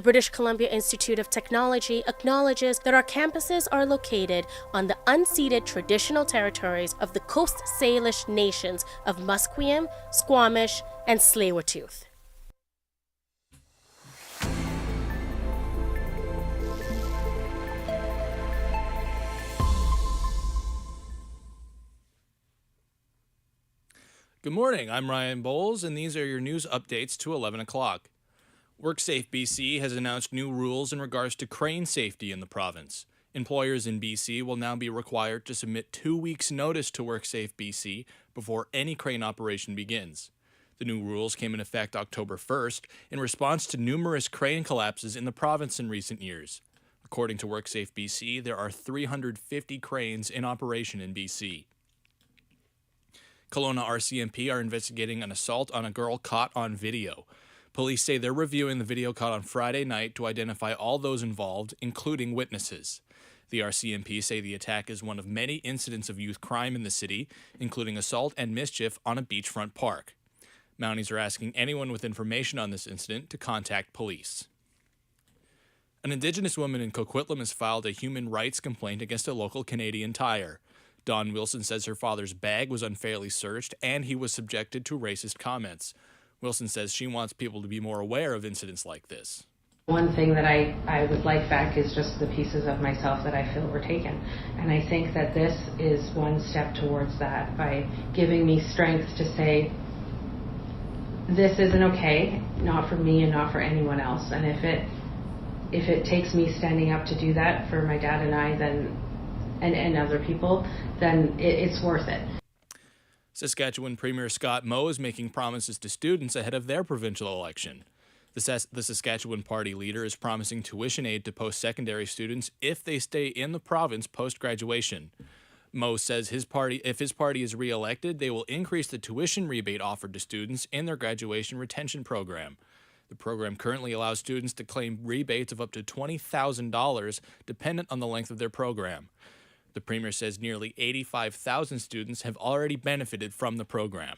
The British Columbia Institute of Technology acknowledges that our campuses are located on the unceded traditional territories of the Coast Salish nations of Musqueam, Squamish, and Tsleil-Waututh. Good morning, I'm Ryan Bowles, and these are your news updates to 11 o'clock. WorkSafe BC has announced new rules in regards to crane safety in the province. Employers in BC will now be required to submit 2 weeks' notice to WorkSafe BC before any crane operation begins. The new rules came in effect October 1st in response to numerous crane collapses in the province in recent years. According to WorkSafe BC, there are 350 cranes in operation in BC. Kelowna RCMP are investigating an assault on a girl caught on video. Police say they're reviewing the video caught on Friday night to identify all those involved, including witnesses. The RCMP say the attack is one of many incidents of youth crime in the city, including assault and mischief on a beachfront park. Mounties are asking anyone with information on this incident to contact police. An Indigenous woman in Coquitlam has filed a human rights complaint against a local Canadian Tire. Dawn Wilson says her father's bag was unfairly searched and he was subjected to racist comments. Wilson says she wants people to be more aware of incidents like this. One thing that I would like back is just the pieces of myself that I feel were taken. And I think that this is one step towards that by giving me strength to say, this isn't okay, not for me and not for anyone else. And if it takes me standing up to do that for my dad and I, then and other people, then it's worth it. Saskatchewan Premier Scott Moe is making promises to students ahead of their provincial election. The Saskatchewan Party leader is promising tuition aid to post-secondary students if they stay in the province post-graduation. Moe says if his party is re-elected, they will increase the tuition rebate offered to students in their graduation retention program. The program currently allows students to claim rebates of up to $20,000 dependent on the length of their program. The Premier says nearly 85,000 students have already benefited from the program.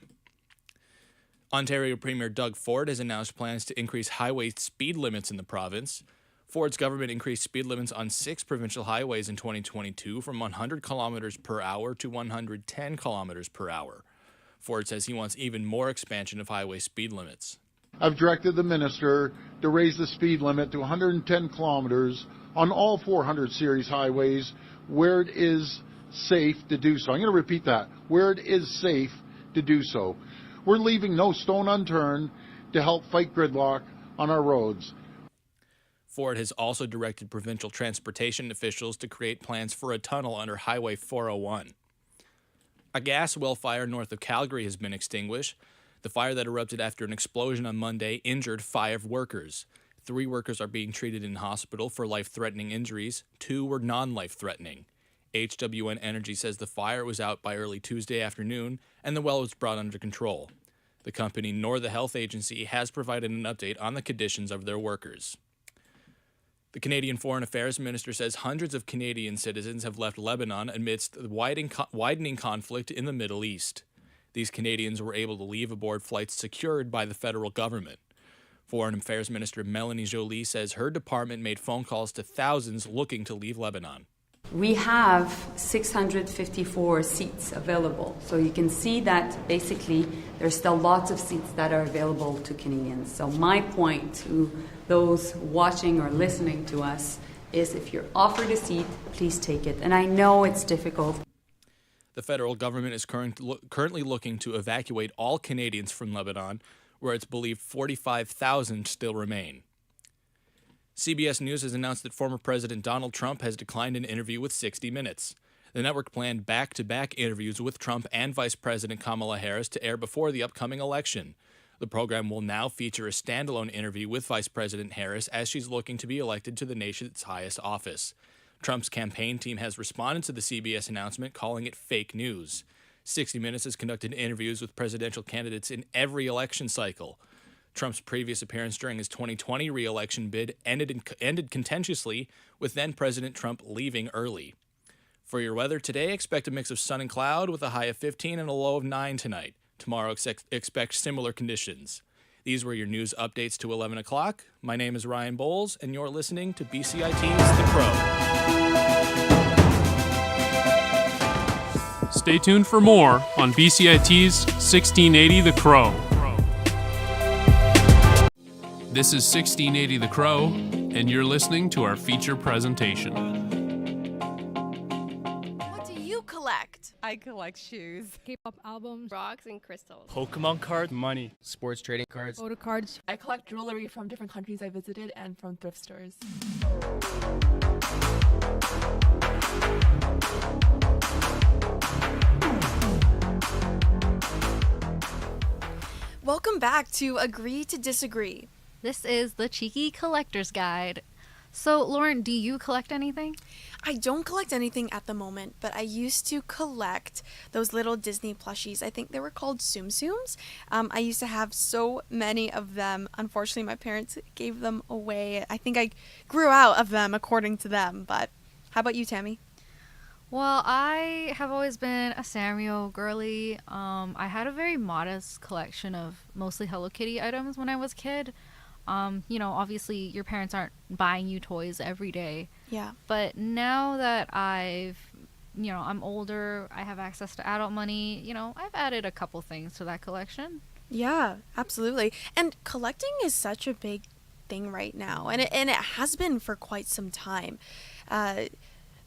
Ontario Premier Doug Ford has announced plans to increase highway speed limits in the province. Ford's government increased speed limits on 6 provincial highways in 2022 from 100 kilometers per hour to 110 kilometers per hour. Ford says he wants even more expansion of highway speed limits. I've directed the minister to raise the speed limit to 110 kilometers on all 400 series highways where it is safe to do so. I'm going to repeat that, where it is safe to do so. We're leaving no stone unturned to help fight gridlock on our roads. Ford has also directed provincial transportation officials to create plans for a tunnel under Highway 401. A gas well fire north of Calgary has been extinguished. The fire that erupted after an explosion on Monday injured 5 workers. 3 workers are being treated in hospital for life-threatening injuries. 2 were non-life-threatening. HWN Energy says the fire was out by early Tuesday afternoon and the well was brought under control. The company nor the health agency has provided an update on the conditions of their workers. The Canadian Foreign Affairs Minister says hundreds of Canadian citizens have left Lebanon amidst the widening conflict in the Middle East. These Canadians were able to leave aboard flights secured by the federal government. Foreign Affairs Minister Melanie Joly says her department made phone calls to thousands looking to leave Lebanon. We have 654 seats available. So you can see that basically there's still lots of seats that are available to Canadians. So my point to those watching or listening to us is if you're offered a seat, please take it. And I know it's difficult. The federal government is currently looking to evacuate all Canadians from Lebanon, where it's believed 45,000 still remain. CBS News has announced that former President Donald Trump has declined an interview with 60 Minutes. The network planned back-to-back interviews with Trump and Vice President Kamala Harris to air before the upcoming election. The program will now feature a standalone interview with Vice President Harris as she's looking to be elected to the nation's highest office. Trump's campaign team has responded to the CBS announcement, calling it fake news. 60 Minutes has conducted interviews with presidential candidates in every election cycle. Trump's previous appearance during his 2020 re-election bid ended contentiously, with then-President Trump leaving early. For your weather today, expect a mix of sun and cloud with a high of 15 and a low of 9 tonight. Tomorrow, expect similar conditions. These were your news updates to 11 o'clock. My name is Ryan Bowles, and you're listening to BCIT's The Crow. Stay tuned for more on BCIT's 1680 The Crow. This is 1680 The Crow, and you're listening to our feature presentation. What do you collect? I collect shoes, K-pop albums, rocks and crystals, Pokemon cards, money, sports trading cards, photo cards. I collect jewelry from different countries I visited and from thrift stores. Welcome back to Agree to Disagree. This is the Cheeky Collector's Guide. So, Lauren, do you collect anything? I don't collect anything at the moment, but I used to collect those little Disney plushies. I think they were called Tsum Tsums. I used to have so many of them. Unfortunately, my parents gave them away. I think I grew out of them, according to them. But how about you, Tammy? Well, I have always been a Sanrio girly. I had a very modest collection of mostly Hello Kitty items when I was a kid. Obviously your parents aren't buying you toys every day. Yeah. But now that I'm older, I have access to adult money, I've added a couple things to that collection. Yeah, absolutely. And collecting is such a big thing right now, and it has been for quite some time.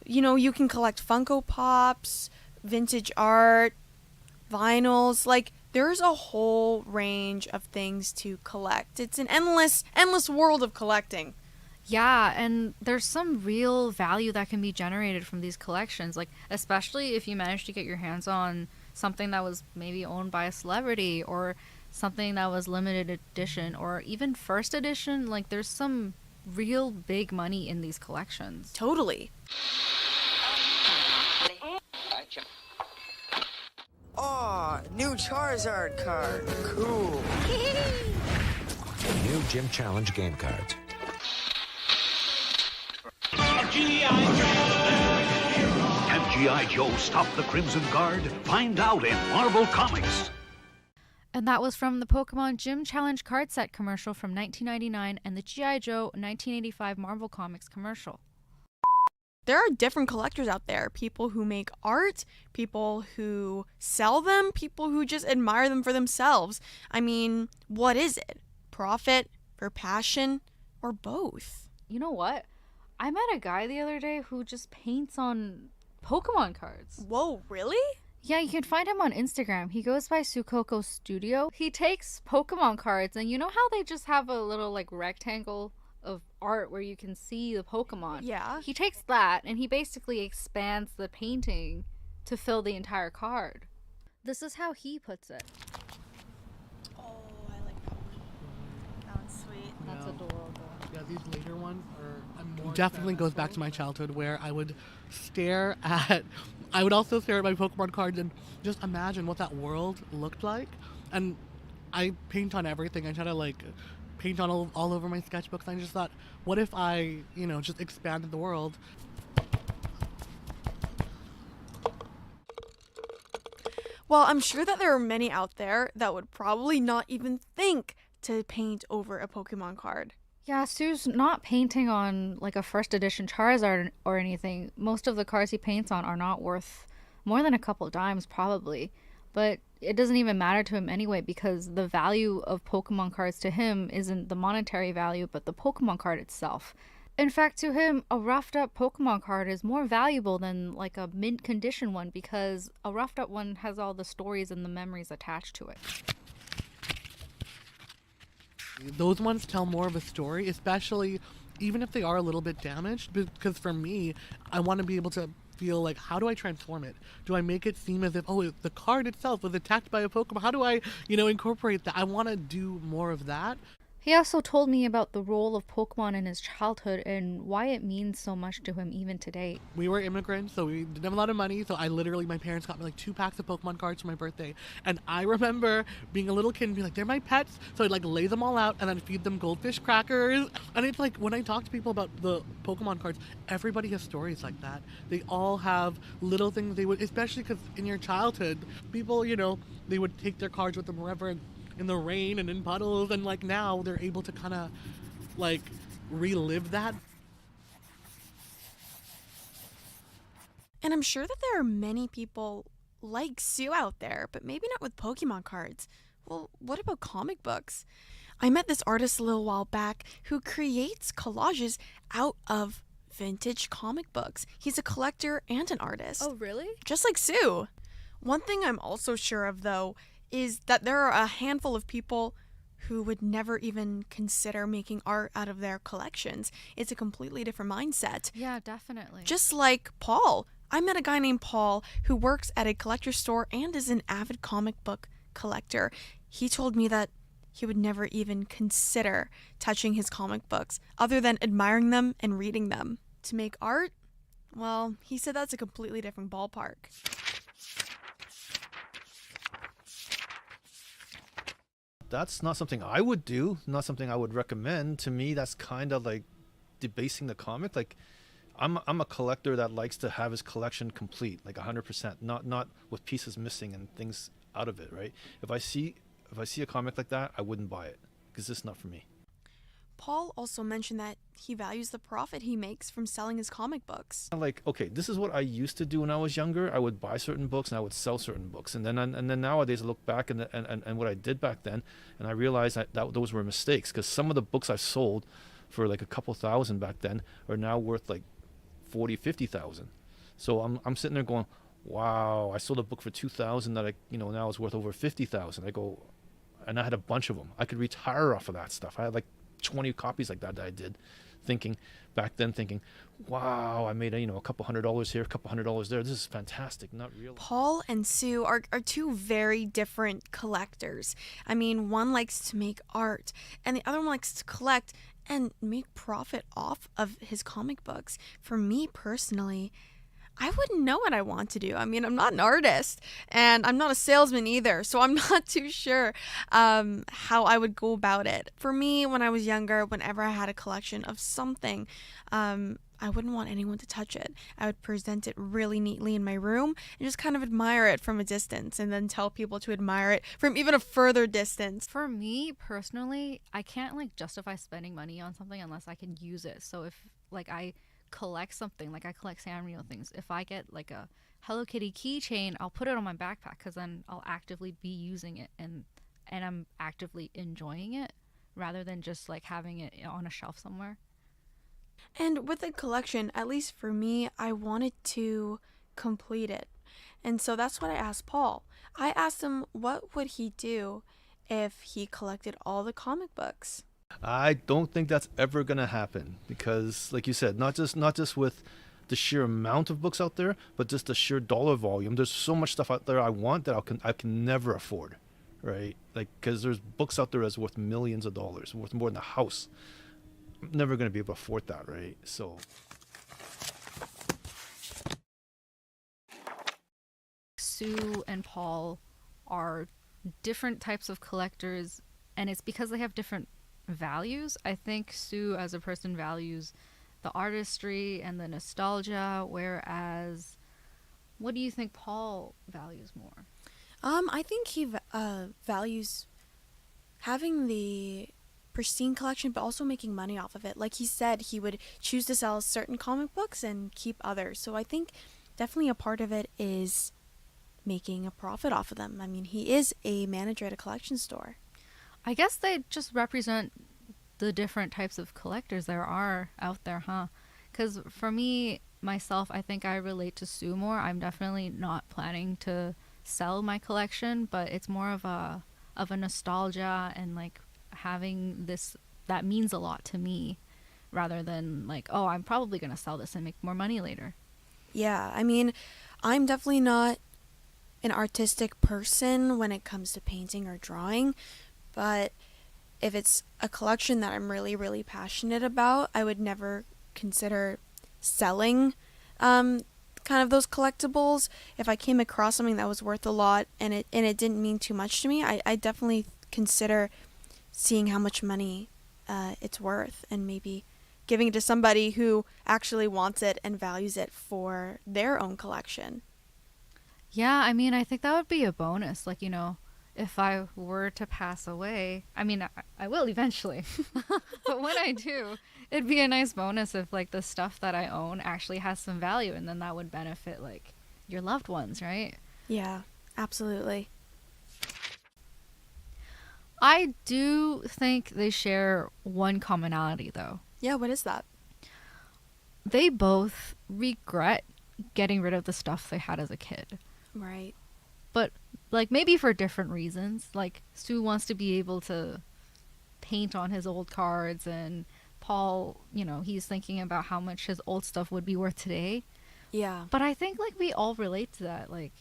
You can collect Funko Pops, vintage art, vinyls, there's a whole range of things to collect. It's an endless world of collecting. Yeah, and there's some real value that can be generated from these collections, especially if you manage to get your hands on something that was maybe owned by a celebrity or something that was limited edition or even first edition. There's some real big money in these collections. Totally. Aw, new Charizard card. Cool. New Gym Challenge game cards. Can G.I. Joe stop the Crimson Guard? Find out in Marvel Comics. And that was from the Pokemon Gym Challenge card set commercial from 1999 and the G.I. Joe 1985 Marvel Comics commercial. There are different collectors out there. People who make art, people who sell them, people who just admire them for themselves. I mean, what is it? Profit or passion or both? You know what? I met a guy the other day who just paints on Pokemon cards. Whoa, really? Yeah, you can find him on Instagram. He goes by Sukoko Studio. He takes Pokemon cards, and you know how they just have a little rectangle of art where you can see the Pokemon? Yeah. He takes that and he basically expands the painting to fill the entire card. This is how he puts it. Oh, I like that one. That one's sweet. That's adorable. Yeah, these later ones definitely goes back to my childhood where I would also stare at my Pokemon cards and just imagine what that world looked like. And I paint on everything. I try to paint on all over my sketchbooks. I just thought, what if I, just expanded the world? Well, I'm sure that there are many out there that would probably not even think to paint over a Pokemon card. Yeah, Sue's not painting on a first edition Charizard or anything. Most of the cards he paints on are not worth more than a couple dimes probably. But it doesn't even matter to him anyway because the value of Pokemon cards to him isn't the monetary value but the Pokemon card itself. In fact, to him, a roughed up Pokemon card is more valuable than a mint condition one because a roughed up one has all the stories and the memories attached to it. Those ones tell more of a story, especially even if they are a little bit damaged, because for me, I want to be able to feel how do I transform it? Do I make it seem as if, the card itself was attacked by a Pokemon? How do I, incorporate that? I want to do more of that. He also told me about the role of Pokemon in his childhood and why it means so much to him even today. We were immigrants, so we didn't have a lot of money, so my parents got me 2 packs of Pokemon cards for my birthday. And I remember being a little kid and being they're my pets, so I'd lay them all out and then feed them goldfish crackers. And it's when I talk to people about the Pokemon cards, everybody has stories like that. They all have little things they would, especially because in your childhood, people, they would take their cards with them wherever. in the rain and in puddles, and like now they're able to kind of like relive that. And I'm sure that there are many people like Sue out there, but maybe not with Pokemon cards. Well, what about comic books? I met this artist a little while back who creates collages out of vintage comic books. He's a collector and an artist. Oh, really? Just like Sue. One thing I'm also sure of, though, is that there are a handful of people who would never even consider making art out of their collections. It's a completely different mindset. Yeah, definitely. Just like Paul. I met a guy named Paul who works at a collector store and is an avid comic book collector. He told me that he would never even consider touching his comic books other than admiring them and reading them. To make art? Well, he said that's a completely different ballpark. That's not something I would do, not something I would recommend. To me, that's kind of like debasing the comic. Like, I'm a collector that likes to have his collection complete, like 100%, not with pieces missing and things out of it, right? If I see a comic like that, I wouldn't buy it because it's not for me. Paul also mentioned that he values the profit he makes from selling his comic books. Like, okay, this is what I used to do when I was younger. I would buy certain books and I would sell certain books, and then nowadays I look back and what I did back then, and I realized that those were mistakes, because some of the books I've sold for like a couple thousand back then are now worth like 40, 50,000. So I'm sitting there going, wow, I sold a book for 2,000 that now is worth over 50,000. I go, and I had a bunch of them. I could retire off of that stuff. I had like 20 copies like that I did, thinking, wow, I made a couple $100 here, a couple $100 there. This is fantastic. Not real. Paul and Sue are two very different collectors. I mean, one likes to make art and the other one likes to collect and make profit off of his comic books. For me personally, I wouldn't know what I want to do. I mean, I'm not an artist and I'm not a salesman either, so I'm not too sure how I would go about it. For me, when I was younger, whenever I had a collection of something, I wouldn't want anyone to touch it. I would present it really neatly in my room and just kind of admire it from a distance and then tell people to admire it from even a further distance. For me personally, I can't justify spending money on something unless I can use it. So if I collect something, like I collect Sanrio things, if I get like a Hello Kitty keychain, I'll put it on my backpack because then I'll actively be using it and I'm actively enjoying it rather than just having it on a shelf somewhere. And with a collection, at least for me, I wanted to complete it. And so that's what I asked Paul. I asked him what would he do if he collected all the comic books. I don't think that's ever going to happen because, like you said, not just with the sheer amount of books out there, but just the sheer dollar volume. There's so much stuff out there I want that I can never afford, right? Because there's books out there that's worth millions of dollars, worth more than a house. I'm never going to be able to afford that, right? So Sue and Paul are different types of collectors, and it's because they have different values. I think Sue as a person values the artistry and the nostalgia, whereas what do you think Paul values more? I think he values having the pristine collection but also making money off of it. Like he said, he would choose to sell certain comic books and keep others. So I think definitely a part of it is making a profit off of them. I mean, he is a manager at a collection store. I guess they just represent the different types of collectors there are out there, huh? Because for me, myself, I think I relate to Sue more. I'm definitely not planning to sell my collection, but it's more of a nostalgia and having this that means a lot to me rather than oh, I'm probably going to sell this and make more money later. Yeah, I mean, I'm definitely not an artistic person when it comes to painting or drawing, but if it's a collection that I'm really, really passionate about, I would never consider selling kind of those collectibles. If I came across something that was worth a lot and it didn't mean too much to me, I definitely consider seeing how much money it's worth and maybe giving it to somebody who actually wants it and values it for their own collection. Yeah, I mean, I think that would be a bonus. if I were to pass away, I mean, I will eventually, but when I do, it'd be a nice bonus if like the stuff that I own actually has some value, and then that would benefit like your loved ones, right? Yeah, absolutely. I do think they share one commonality though. Yeah, what is that? They both regret getting rid of the stuff they had as a kid. Right. But like maybe for different reasons. Like Stu wants to be able to paint on his old cards, and Paul, you know, he's thinking about how much his old stuff would be worth today. Yeah. But I think like we all relate to that. Like,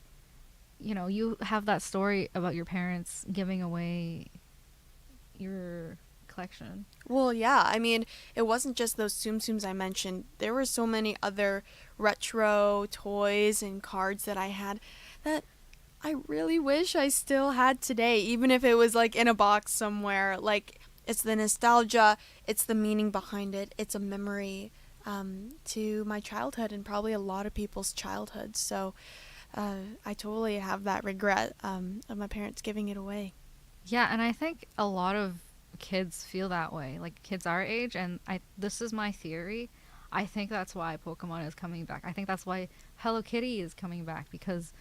you know, you have that story about your parents giving away your collection. Well, yeah. I mean, it wasn't just those Tsum Tsums I mentioned. There were so many other retro toys and cards that I had that I really wish I still had today, even if it was like in a box somewhere. Like, it's the nostalgia, it's the meaning behind it, it's a memory to my childhood and probably a lot of people's childhood. So I totally have that regret of my parents giving it away. Yeah, and I think a lot of kids feel that way, like kids our age, and this is my theory. I think that's why Pokemon is coming back. I think that's why Hello Kitty is coming back, because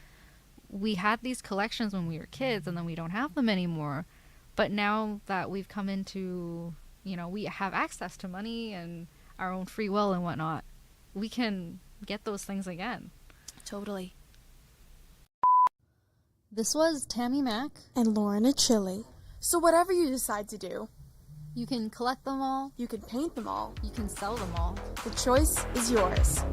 we had these collections when we were kids and then we don't have them anymore. But now that we've come into, you know, we have access to money and our own free will and whatnot, we can get those things again. Totally. This was Tammy Mack and Lauren Achille. So whatever you decide to do, you can collect them all, you can paint them all, you can sell them all. The choice is yours.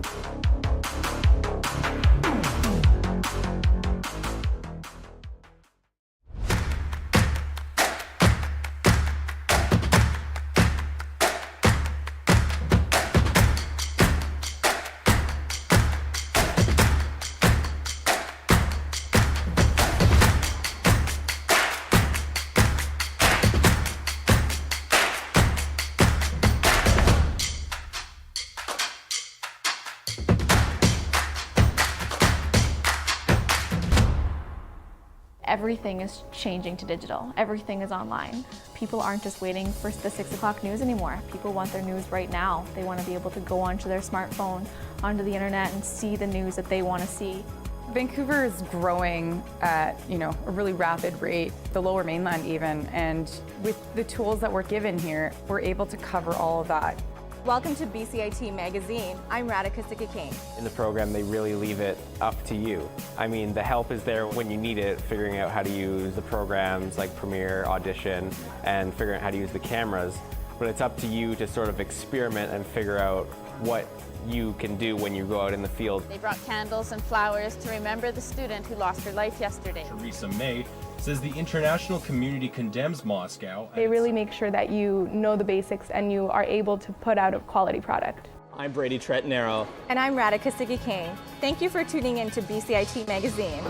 Everything is changing to digital. Everything is online. People aren't just waiting for the 6 o'clock news anymore. People want their news right now. They want to be able to go onto their smartphone, onto the internet, and see the news that they want to see. Vancouver is growing at, a really rapid rate, the Lower Mainland even, and with the tools that we're given here, we're able to cover all of that. Welcome to BCIT Magazine. I'm Radhika Sikki-King. In the program, they really leave it up to you. I mean, the help is there when you need it, figuring out how to use the programs like Premiere, Audition, and figuring out how to use the cameras. But it's up to you to sort of experiment and figure out what you can do when you go out in the field. They brought candles and flowers to remember the student who lost her life yesterday. Teresa May says the international community condemns Moscow. They really make sure that you know the basics and you are able to put out a quality product. I'm Brady Tretnero. And I'm Radhika Sikki-King. Thank you for tuning in to BCIT Magazine.